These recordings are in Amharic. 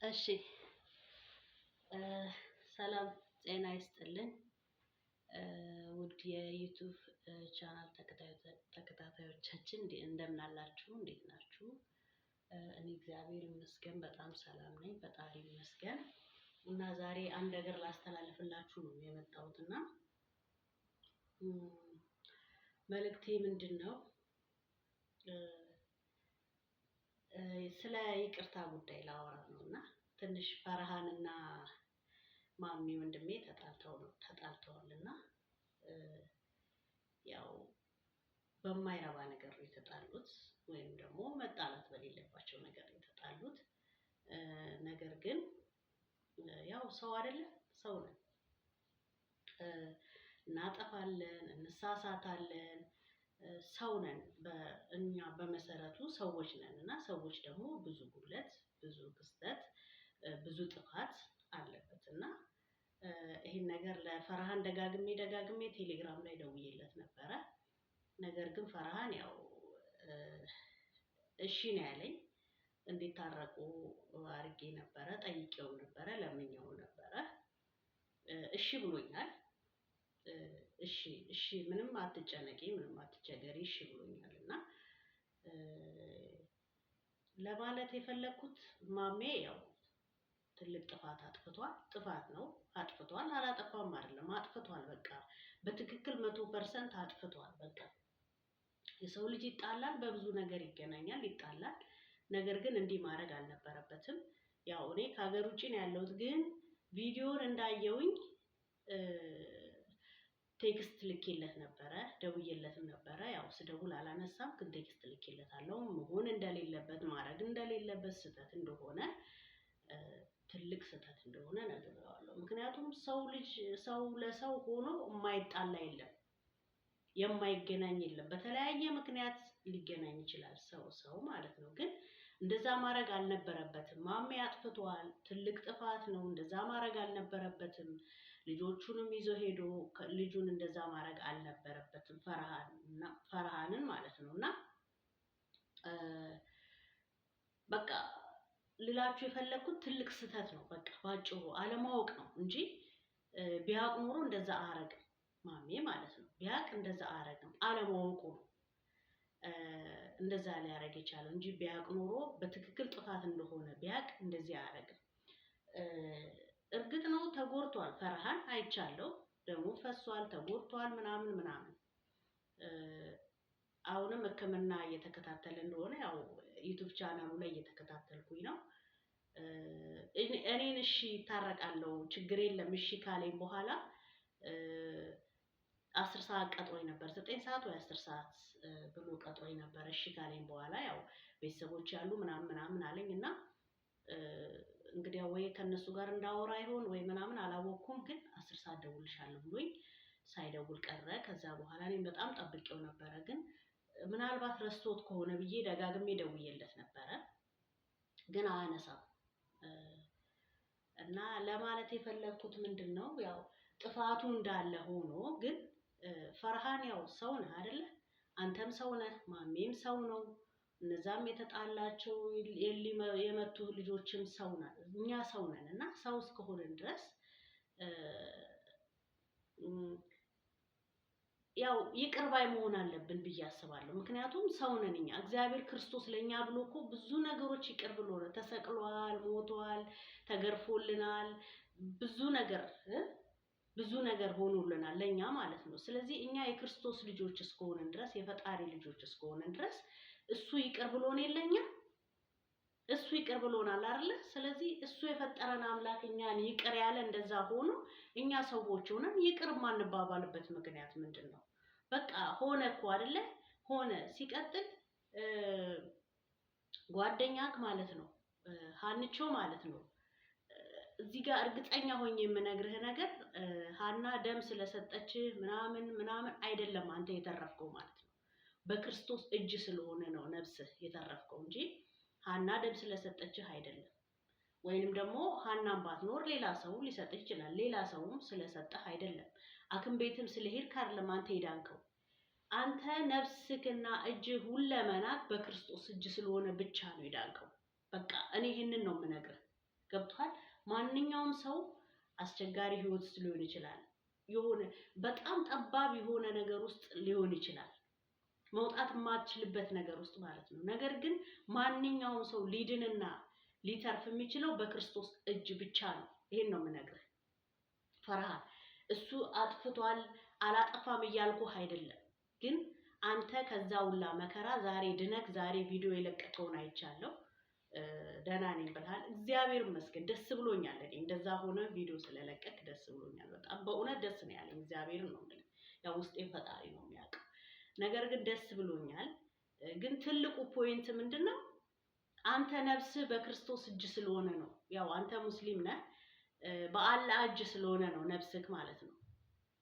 እሺ ሰላም ጤና ይስጥልን። ውድ የዩቱብ ቻናል ተከታታዮቻችን እንደምን አላችሁ? እንዴት ናችሁ? እኔ እግዚአብሔር ይመስገን በጣም ሰላም ነኝ፣ ፈጣሪ ይመስገን። እና ዛሬ አንድ ነገር ላስተላልፍላችሁ ነው የመጣሁት እና መልእክቴ ምንድን ነው? ስለ ይቅርታ ጉዳይ ላወራ ነው እና ትንሽ ፈርሃንና ማሚ ወንድሜ ተጣልተዋል እና ያው በማይረባ ነገር ነው የተጣሉት፣ ወይም ደግሞ መጣላት በሌለባቸው ነገር ነው የተጣሉት። ነገር ግን ያው ሰው አይደለም፣ ሰው ነን፣ እናጠፋለን፣ እንሳሳታለን፣ ሰው ነን። እኛ በመሰረቱ ሰዎች ነን እና ሰዎች ደግሞ ብዙ ጉድለት፣ ብዙ ክስተት፣ ብዙ ጥፋት አለበት እና ይሄን ነገር ለፈርሃን ደጋግሜ ቴሌግራም ላይ ደውዬለት ነበረ። ነገር ግን ፈርሃን ያው እሺ ነው ያለኝ። እንዲታረቁ አድርጌ ነበረ፣ ጠይቄው ነበረ፣ ለምኜው ነበረ። እሺ ብሎኛል። እሺ ምንም አትጨነቂ፣ ምንም አትቸገሪ፣ እሺ ብሎኛል እና ለማለት የፈለኩት ማሜ ያው ትልቅ ጥፋት አጥፍቷል። ጥፋት ነው፣ አጥፍቷል። አላጠፋም አይደለም፣ አጥፍቷል። በቃ በትክክል 100% አጥፍቷል። በቃ የሰው ልጅ ይጣላል፣ በብዙ ነገር ይገናኛል፣ ይጣላል። ነገር ግን እንዲህ ማድረግ አልነበረበትም። ያው እኔ ከሀገር ውጭ ነው ያለሁት፣ ግን ቪዲዮን እንዳየውኝ ቴክስት ልኬለት ነበረ፣ ደውዬለትም ነበረ። ያው ስደውል አላነሳም፣ ግን ቴክስት ልኬለታለሁ። መሆን እንደሌለበት ማድረግ እንደሌለበት ስህተት እንደሆነ ትልቅ ስህተት እንደሆነ ነግሬዋለሁ። ምክንያቱም ሰው ለሰው ሆኖ የማይጣላ የለም፣ የማይገናኝ የለም። በተለያየ ምክንያት ሊገናኝ ይችላል ሰው ማለት ነው። ግን እንደዛ ማድረግ አልነበረበትም። ማሜ አጥፍቷል፣ ትልቅ ጥፋት ነው። እንደዛ ማድረግ አልነበረበትም። ልጆቹንም ይዞ ሄዶ ልጁን እንደዛ ማድረግ አልነበረበትም። ፈርሃንን ማለት ነው እና በቃ ልላችሁ የፈለኩት ትልቅ ስህተት ነው። በቃ ባጭሩ አለማወቅ ነው እንጂ ቢያውቅ ኖሮ እንደዛ አያረግም። ማሜ ማለት ነው ቢያውቅ እንደዛ አያረግም። አለማወቁ ነው እንደዛ ሊያረግ የቻለው እንጂ ቢያውቅ ኖሮ በትክክል ጥፋት እንደሆነ ቢያውቅ እንደዚህ አያረግም። እርግጥ ነው ተጎድቷል። ፈርሃን አይቻለው፣ ደግሞ ፈሷል፣ ተጎድቷል፣ ምናምን አሁንም ሕክምና እየተከታተለ እንደሆነ ያው ዩቲዩብ ቻናሉ ላይ እየተከታተልኩኝ ነው። እኔን እሺ ይታረቃለሁ ችግር የለም እሺ ካለኝ በኋላ 10 ሰዓት ቀጥሮኝ ነበር፣ 9 ሰዓት ወይ 10 ሰዓት ብሎ ቀጥሮኝ ነበር። እሺ ካለኝ በኋላ ያው ቤተሰቦች ያሉ ምናምን አለኝ እና እንግዲህ ወይ ከነሱ ጋር እንዳወራ ይሆን ወይ ምናምን አላወቅኩም፣ ግን 10 ሰዓት ደውልሻለሁ ብሎኝ ሳይደውል ቀረ። ከዛ በኋላ እኔም በጣም ጠብቄው ነበረ፣ ግን ምናልባት ረስቶት ከሆነ ብዬ ደጋግሜ ደውዬለት ነበረ፣ ግን አያነሳም። እና ለማለት የፈለኩት ምንድነው ያው ጥፋቱ እንዳለ ሆኖ ግን ፈርሃን ያው ሰው ነህ አይደለ? አንተም ሰው ነህ፣ ማሜም ሰው ነው። እነዛም የተጣላቸው የመቱ ልጆችም ሰው ነን፣ እኛ ሰው ነን እና ሰው እስከሆነን ድረስ ያው ይቅር ባይ መሆን አለብን ብዬ አስባለሁ። ምክንያቱም ሰው ነን እኛ። እግዚአብሔር ክርስቶስ ለኛ ብሎ እኮ ብዙ ነገሮች ይቅር ብሎ ነው። ተሰቅሏል፣ ሞቷል፣ ተገርፎልናል፣ ብዙ ነገር ሆኖልናል ለኛ ማለት ነው። ስለዚህ እኛ የክርስቶስ ልጆች እስከሆነን ድረስ፣ የፈጣሪ ልጆች እስከሆነን ድረስ እሱ ይቅር ብሎን የለኛ፣ እሱ ይቅር ብሎናል አይደለ? ስለዚህ እሱ የፈጠረን አምላክ እኛን ይቅር ያለ እንደዛ ሆኖ እኛ ሰዎች ሆነን ይቅር ማንባባልበት ምክንያት ምንድነው? በቃ ሆነ እኮ አይደለ? ሆነ። ሲቀጥል ጓደኛክ ማለት ነው ሀንቾ ማለት ነው። እዚህ ጋር እርግጠኛ ሆኜ የምነግርህ ነገር ሀና ደም ስለሰጠችህ ምናምን አይደለም አንተ የተረፍከው ማለት ነው። በክርስቶስ እጅ ስለሆነ ነው ነፍስህ የተረፍከው እንጂ ሀና ደም ስለሰጠችህ አይደለም። ወይንም ደግሞ ሀናን ባትኖር ሌላ ሰው ሊሰጥህ ይችላል። ሌላ ሰውም ስለሰጠህ አይደለም። ሐኪም ቤትም ስለሄድክ አይደለም አንተ የዳንከው። አንተ ነፍስክና እጅህ ሁለመናክ በክርስቶስ እጅ ስለሆነ ብቻ ነው የዳንከው። በቃ እኔ ይሄንን ነው የምነግርህ። ገብቷል። ማንኛውም ሰው አስቸጋሪ ህይወት ውስጥ ሊሆን ይችላል። የሆነ በጣም ጠባብ የሆነ ነገር ውስጥ ሊሆን ይችላል። መውጣት የማትችልበት ነገር ውስጥ ማለት ነው። ነገር ግን ማንኛውም ሰው ሊድንና ሊተርፍ የሚችለው በክርስቶስ እጅ ብቻ ነው። ይሄን ነው የምነግርህ። ፈርሃን እሱ አጥፍቷል አላጠፋም እያልኩህ አይደለም። ግን አንተ ከዛ ሁላ መከራ ዛሬ ድነክ ዛሬ ቪዲዮ የለቀቀውን አይቻለሁ። ደህና ነኝ ብለሃል። እግዚአብሔር ይመስገን ደስ ብሎኛል። እኔ እንደዛ ሆነ ቪዲዮ ስለለቀቅ ደስ ብሎኛል። በጣም በእውነት ደስ ነው ያለኝ። እግዚአብሔር ነው እንግዲህ ያው ውስጤን ፈጣሪ ነው የሚያውቀው። ነገር ግን ደስ ብሎኛል። ግን ትልቁ ፖይንት ምንድነው? አንተ ነፍስህ በክርስቶስ እጅ ስለሆነ ነው። ያው አንተ ሙስሊም ነህ፣ በአላህ እጅ ስለሆነ ነው ነፍስህ ማለት ነው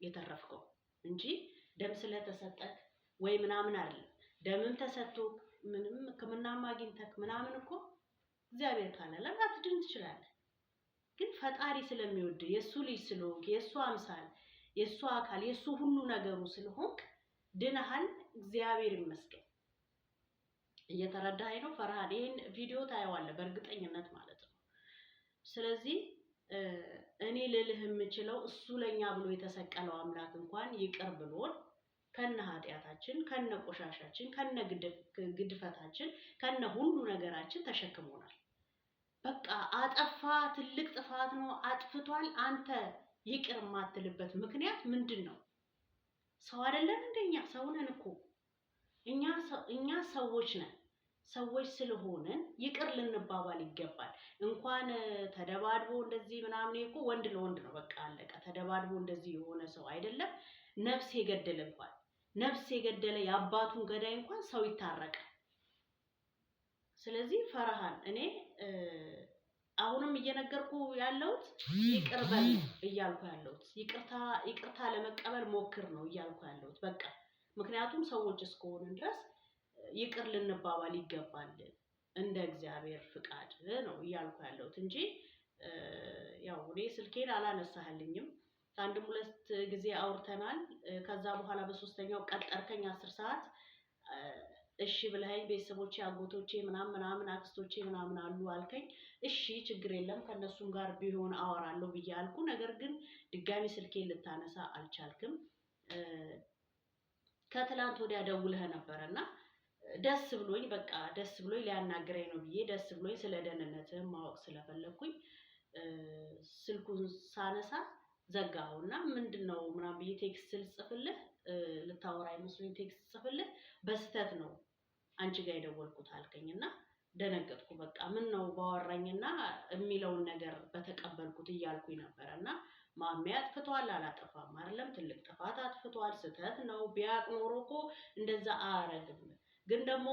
የተረፍከው እንጂ ደም ስለተሰጠክ ወይ ምናምን አይደለም። ደምም ተሰጥቶ ምንም ሕክምና ማግኘትክ ምናምን እኮ እግዚአብሔር ካላለ ላትድን ትችላለህ። ግን ፈጣሪ ስለሚወድ የሱ ልጅ ስለሆንክ የሱ አምሳል የሱ አካል የሱ ሁሉ ነገሩ ስለሆንክ ድነሃል። እግዚአብሔር ይመስገን። እየተረዳኸኝ ነው ፈርሃን? ይሄን ቪዲዮ ታየዋለህ በእርግጠኝነት ማለት ነው። ስለዚህ እኔ ልልህ የምችለው እሱ ለኛ ብሎ የተሰቀለው አምላክ እንኳን ይቅር ብሎን ከነ ኃጢአታችን ከነ ቆሻሻችን ከነ ግድፈታችን ከነ ሁሉ ነገራችን ተሸክሞናል። በቃ አጠፋ፣ ትልቅ ጥፋት ነው አጥፍቷል። አንተ ይቅር የማትልበት ምክንያት ምንድን ነው? ሰው አይደለን እንደኛ? ሰው ነን እኮ እኛ ሰዎች ነን። ሰዎች ስለሆንን ይቅር ልንባባል ይገባል። እንኳን ተደባድቦ እንደዚህ ምናምን እኮ ወንድ ለወንድ ነው በቃ አለቀ። ተደባድቦ እንደዚህ የሆነ ሰው አይደለም። ነፍስ የገደለ እንኳን ነፍስ የገደለ የአባቱን ገዳይ እንኳን ሰው ይታረቃል። ስለዚህ ፈርሃን እኔ አሁንም እየነገርኩ ያለሁት ይቅር በል እያልኩ ያለሁት ይቅርታ ለመቀበል ሞክር ነው እያልኩ ያለሁት በቃ። ምክንያቱም ሰዎች እስከሆንን ድረስ ይቅር ልንባባል ይገባል እንደ እግዚአብሔር ፍቃድ ነው እያልኩ ያለሁት እንጂ ያው እኔ ስልኬን አላነሳህልኝም። ከአንድም ሁለት ጊዜ አውርተናል። ከዛ በኋላ በሶስተኛው ቀጠርከኝ 10 ሰዓት እሺ ብለኸኝ ቤተሰቦቼ አጎቶቼ ምናምን አክስቶቼ ምናምን አሉ አልከኝ። እሺ ችግር የለም ከነሱም ጋር ቢሆን አወራለሁ ብዬ አልኩ። ነገር ግን ድጋሚ ስልኬን ልታነሳ አልቻልክም። ከትላንት ወዲያ ደውለህ ነበርና ደስ ብሎኝ በቃ ደስ ብሎኝ ሊያናግረኝ ነው ብዬ ደስ ብሎኝ ስለ ደህንነትህ ማወቅ ስለፈለኩኝ ስልኩን ሳነሳ ዘጋውና ምንድነው ምናምን ብዬ ቴክስት ልጽፍልህ ልታወራ አይመስልኝ ቴክስት ጽፍልህ በስተት ነው አንቺ ጋር የደወልኩት አልከኝና ደነገጥኩ። በቃ ምን ነው ባወራኝና የሚለውን ነገር በተቀበልኩት እያልኩኝ ነበርና ማሜ አጥፍቷል አላጠፋም አይደለም፣ ትልቅ ጥፋት አጥፍቷል፣ ስህተት ነው። ቢያቅ ኖሮ እኮ እንደዛ አያረግም። ግን ደግሞ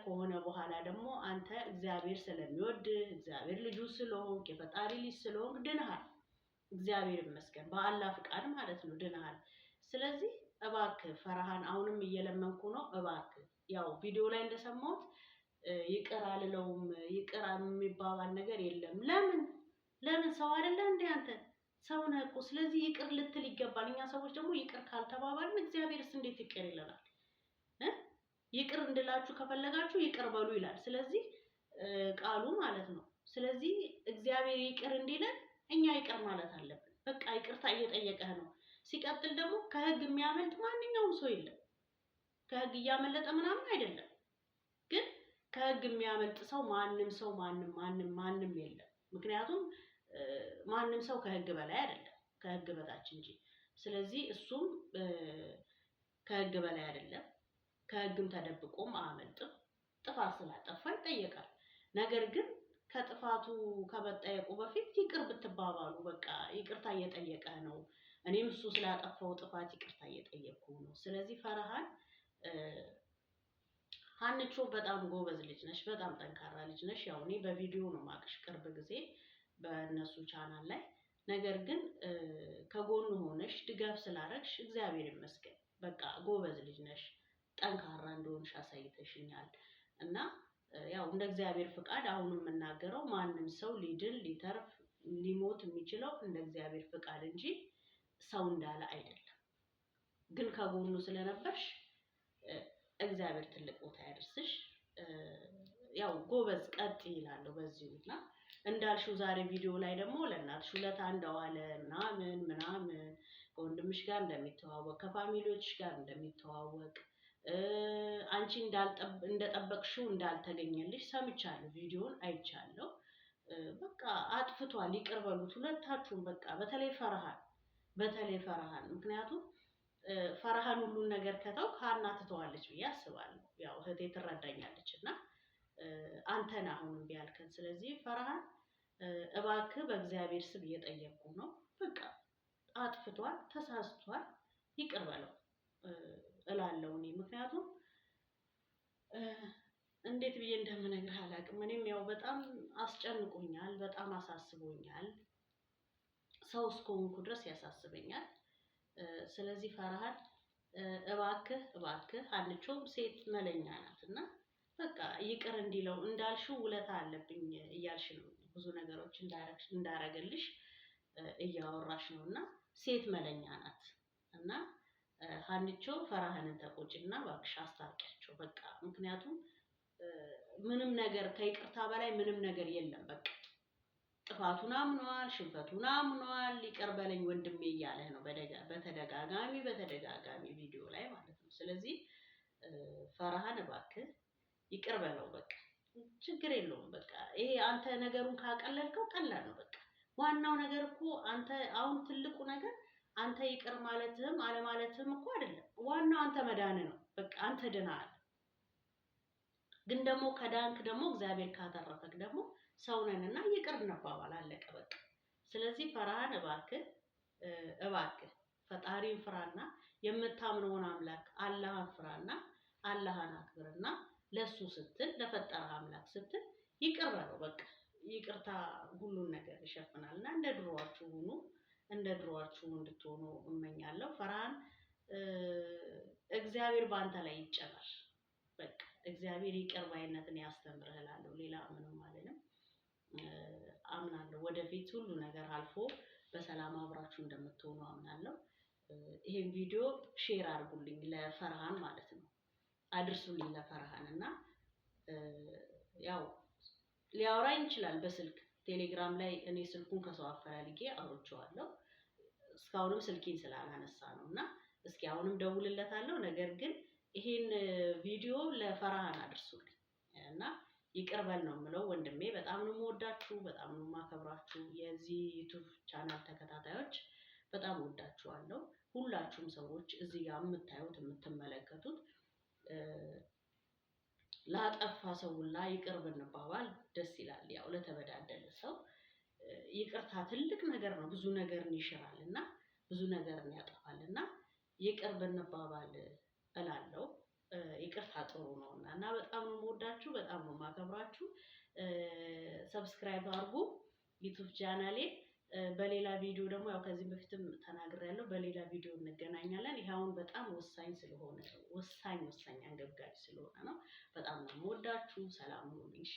ከሆነ በኋላ ደግሞ አንተ እግዚአብሔር ስለሚወድህ እግዚአብሔር ልጁ ስለሆንክ የፈጣሪ ልጅ ስለሆንክ ድነሃል። እግዚአብሔር ይመስገን በአላህ ፍቃድ ማለት ነው ድነሃል። ስለዚህ እባክህ ፈርሃን አሁንም እየለመንኩ ነው፣ እባክህ ያው ቪዲዮ ላይ እንደሰማሁት ይቅር አልለውም ይቅር የሚባባል ነገር የለም። ለምን ሰው አይደለ እንዴ አንተ? ሰው ነህ እኮ። ስለዚህ ይቅር ልትል ይገባል። እኛ ሰዎች ደግሞ ይቅር ካልተባባልን እግዚአብሔርስ እንዴት ይቅር ይለናል? ይቅር እንድላችሁ ከፈለጋችሁ ይቅር በሉ ይላል። ስለዚህ ቃሉ ማለት ነው። ስለዚህ እግዚአብሔር ይቅር እንዲለን እኛ ይቅር ማለት አለብን። በቃ ይቅርታ እየጠየቀህ ነው። ሲቀጥል ደግሞ ከህግ የሚያመልጥ ማንኛውም ሰው የለም። ከህግ እያመለጠ ምናምን አይደለም። ግን ከህግ የሚያመልጥ ሰው ማንም የለም። ምክንያቱም ማንም ሰው ከህግ በላይ አይደለም፣ ከህግ በታች እንጂ። ስለዚህ እሱም ከህግ በላይ አይደለም፣ ከህግም ተደብቆም አያመልጥም። ጥፋት ስላጠፋ ይጠየቃል። ነገር ግን ከጥፋቱ ከመጠየቁ በፊት ይቅር ብትባባሉ በቃ ይቅርታ እየጠየቀ ነው። እኔም እሱ ስላጠፋው ጥፋት ይቅርታ እየጠየቅኩ ነው። ስለዚህ ፈርሃን ሀንቾ በጣም ጎበዝ ልጅ ነሽ፣ በጣም ጠንካራ ልጅ ነሽ። ያው እኔ በቪዲዮ ነው ማቅሽ ቅርብ ጊዜ በእነሱ ቻናል ላይ። ነገር ግን ከጎኑ ሆነሽ ድጋፍ ስላረግሽ እግዚአብሔር ይመስገን። በቃ ጎበዝ ልጅ ነሽ፣ ጠንካራ እንደሆንሽ አሳይተሽኛል። እና ያው እንደ እግዚአብሔር ፍቃድ አሁን የምናገረው ማንም ሰው ሊድን ሊተርፍ ሊሞት የሚችለው እንደ እግዚአብሔር ፍቃድ እንጂ ሰው እንዳለ አይደለም። ግን ከጎኑ ስለነበርሽ እግዚአብሔር ትልቅ ቦታ ያደርስሽ። ያው ጎበዝ ቀጥ ይላል በዚሁና እንዳልሽው ዛሬ ቪዲዮ ላይ ደግሞ ለእናትሽ ውለታ እንደዋለ ምናምን ከወንድምሽ ጋር እንደሚተዋወቅ ከፋሚሊዎችሽ ጋር እንደሚተዋወቅ አንቺ እንደጠበቅሽው እንዳልተገኘልሽ ሰምቻለሁ። ቪዲዮን አይቻለሁ። በቃ አጥፍቷል፣ ይቅር በሉት ሁለታችሁም። በቃ በተለይ ፈርሃን ምክንያቱም ፈርሃን ሁሉን ነገር ከተው ሀና ትተዋለች ብዬ አስባለሁ። ያው እህቴ ትረዳኛለች እና አንተን አሁን እምቢ ያልከን። ስለዚህ ፈርሃን እባክህ በእግዚአብሔር ስም እየጠየቅኩ ነው። በቃ አጥፍቷል፣ ተሳስቷል፣ ይቅር በለው እላለሁ እኔ። ምክንያቱም እንዴት ብዬ እንደምነግርህ አላውቅም። እኔም ያው በጣም አስጨንቆኛል፣ በጣም አሳስቦኛል። ሰው እስከሆንኩ ድረስ ያሳስበኛል። ስለዚህ ፈርሃን እባክህ አንቾም ሴት መለኛ ናት እና በቃ ይቅር እንዲለው እንዳልሽው ውለታ አለብኝ እያልሽ ነው። ብዙ ነገሮች እንዳረገልሽ እያወራሽ ነው እና ሴት መለኛ ናት እና ሀንቾ ፈርሃንን ተቆጪና እባክሽ አስታርቂያቸው በቃ። ምክንያቱም ምንም ነገር ከይቅርታ በላይ ምንም ነገር የለም። በቃ ጥፋቱን አምኗል፣ ሽንፈቱን አምኗል። ይቅር በለኝ ወንድሜ እያለህ ነው በተደጋጋሚ ቪዲዮ ላይ ማለት ነው። ስለዚህ ፈርሃን እባክህ ይቅር በለው በቃ። ችግር የለውም በቃ። ይሄ አንተ ነገሩን ካቀለልከው ቀላል ነው በቃ። ዋናው ነገር እኮ አንተ አሁን ትልቁ ነገር አንተ ይቅር ማለትህም አለማለትህም እኮ አይደለም። ዋናው አንተ መዳን ነው በቃ። አንተ ድነሃል። ግን ደግሞ ከዳንክ ደግሞ እግዚአብሔር ካተረፈክ ደግሞ ሰው ነንና ይቅር እንባባል፣ አለቀ በቃ። ስለዚህ ፈርሃን እባክህ ፈጣሪን ፍራና የምታምነውን አምላክ አላህን ፍራና አላህን አክብርና ለሱ ስትል ለፈጠረህ አምላክ ስትል ይቅር በለው በቃ። ይቅርታ ሁሉን ነገር ይሸፍናልና እንደ ድሮዋችሁ ሁኑ፣ እንደ ድሮዋችሁ እንድትሆኑ እመኛለሁ። ፈርሃን እግዚአብሔር በአንተ ላይ ይጨመር በቃ። እግዚአብሔር ይቅር ባይነትን ያስተምርህ እላለሁ። ሌላ ምንም አልልም። አምናለሁ ወደፊት ሁሉ ነገር አልፎ በሰላም አብራችሁ እንደምትሆኑ አምናለሁ። ይሄን ቪዲዮ ሼር አድርጉልኝ ለፈርሃን ማለት ነው። አድርሱልኝ ለፈርሃን እና ያው ሊያወራኝ ይችላል በስልክ ቴሌግራም ላይ። እኔ ስልኩን ከሰው አፈላልጌ አውርቼዋለሁ። እስካሁንም ስልኬን ስላላነሳ ነው እና እስኪ አሁንም ደውልለታለሁ። ነገር ግን ይሄን ቪዲዮ ለፈርሃን አድርሱልኝ እና ይቅር በል ነው የምለው። ወንድሜ በጣም ነው የምወዳችሁ፣ በጣም ነው የማከብራችሁ። የዚህ ዩቲዩብ ቻናል ተከታታዮች በጣም ወዳችኋለሁ። ሁላችሁም ሰዎች እዚህ ጋር የምታዩት የምትመለከቱት ላጠፋ ሰው ሁላ ይቅር ብንባባል ደስ ይላል። ያው ለተበዳደለ ሰው ይቅርታ ትልቅ ነገር ነው። ብዙ ነገርን ይሽራልና ብዙ ነገርን ያጠፋልና ይቅር ብንባባል እላለሁ። ይቅርታ ጥሩ ነውና እና በጣም ነው የምወዳችሁ፣ በጣም ነው የማከብራችሁ። ሰብስክራይብ አድርጉ ዩቲዩብ ቻናሌ። በሌላ ቪዲዮ ደግሞ ያው ከዚህ በፊትም ተናግሬያለሁ። በሌላ ቪዲዮ እንገናኛለን። ይሄ አሁን በጣም ወሳኝ ስለሆነ ወሳኝ አንገብጋቢ ስለሆነ ነው። በጣም ነው የምወዳችሁ። ሰላም ሁኑልኝ። እሺ